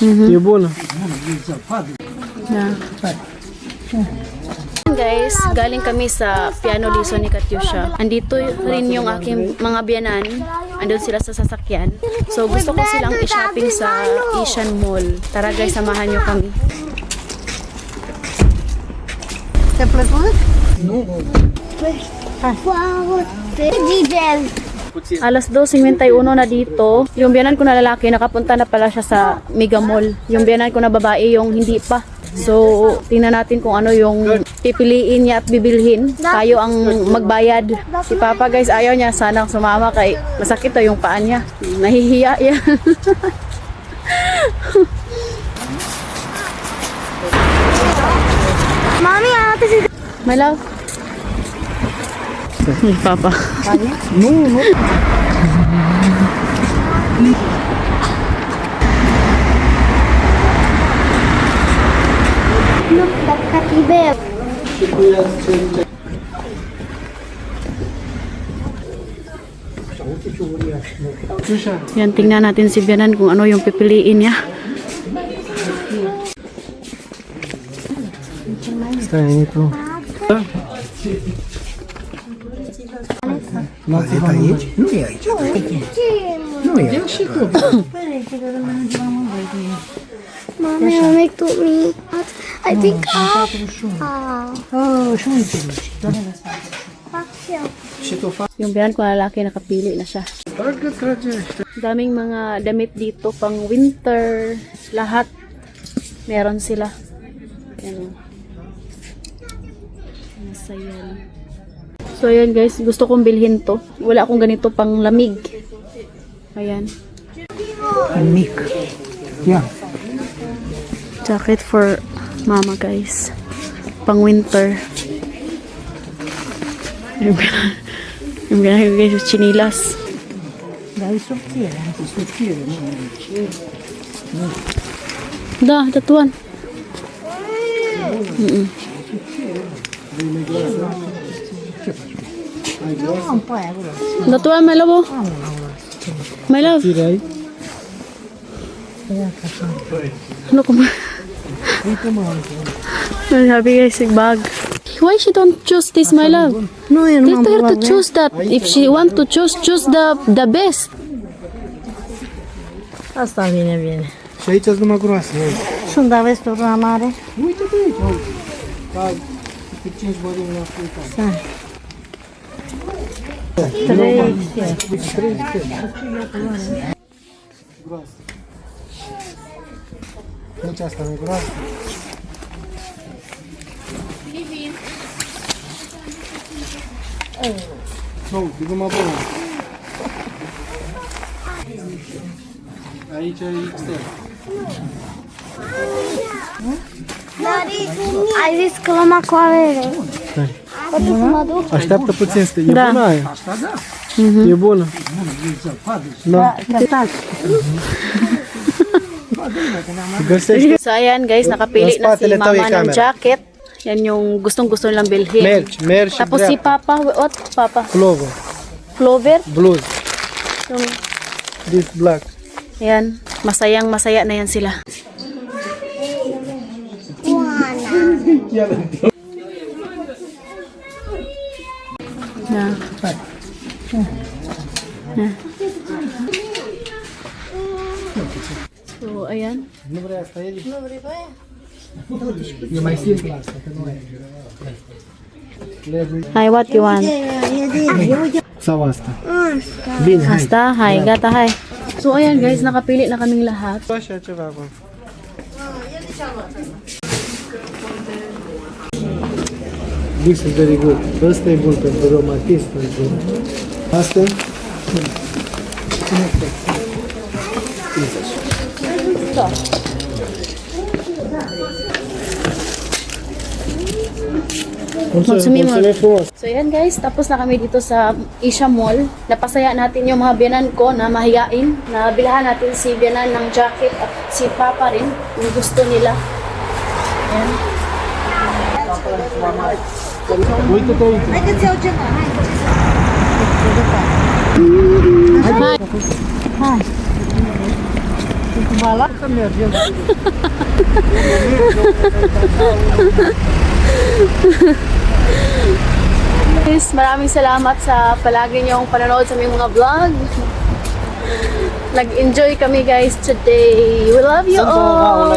Yeah. Guys, galing kami sa piano lesson ni Katyusha. Andito rin yung aking mga biyanan. Andun sila sa sasakyan. So gusto ko silang i-shopping sa Asian Mall. Tara guys, samahan nyo kami. Alas 2:51 na dito. Yung biyanan ko na lalaki, nakapunta na pala siya sa Mega Mall. Yung biyanan ko na babae, yung hindi pa. So, tingnan natin kung ano yung pipiliin niya at bibilhin. Tayo ang magbayad. Si Papa guys, ayaw niya sanang sumama kay masakit to yung paa niya. Nahihiya yan. Mami, ate si... My love. Papa. No, no. Look, that Katy bear. Yan, tingnan natin si Bianan kung ano yung pipiliin niya. Mommy, mommy took me. I think Yung Bianan ko na lalaki, nakapili na siya. Daming mga damit dito pang winter. Lahat meron sila. Yan. Masaya. So ayan guys, gusto kong bilhin to. Wala akong ganito pang lamig. Ayan. Lamig. Yeah. Jacket for mama guys. Pang winter. Yung ganyan guys, chinilas. That one. That one, my love. My love. Ano ko ba? Sabi guys, bag. Why she don't choose this, my love? No, Let her to choose that. If she want to choose the best. Asta viene, viene. Și aici sunt numai groase. Sunt aveți tot la mare? Uite pe aici, uite. Ca pe 5 mărimi la fiecare. 3 Groase. Nici asta nu e groasă. Nu, e numai bună. Aici e XL. Ai zis că l-am acoarele. Poate să mă duc? Așteaptă puțin, e Da. bună aia. Asta da. E bună. Da. Găsește. So ayan guys, nakapili na si Spatele tao e mama ng camera. jacket. Yan yung gustong-gusto nilang bilhin. Mergi și Tapos si dreapta. Papa, what Papa? Clover, Clover? bluz, Yung, this black. ayan, masayang masaya na yan sila. Yeah. So, ayan. Nu vrei asta, Eli? Nu vrei pe aia? E mai simplu asta, că nu e. Hi, what you want? Sau asta? Bine, hai. Asta, hi, gata, hi. So, ayan guys, nakapili na kaming lahat. Așa ceva acum. This is very good. Ăsta e bun pentru romantism. Asta? Mulțumim mult. Mulțumim frumos. So yan guys, tapos na kami dito sa Asia Mall. Napasaya natin yung mga biyanan ko na mahiyain. Nabilhan natin si biyanan ng jacket at si Papa rin. Yung gusto nila. Ayan. Uite-te aici. Haideți iau ceva, hai. Hi. Hai. Malah kami aja. Guys, maraming salamat sa palagi niyong panonood sa aming mga vlog. Nag-enjoy kami guys today. We love you all.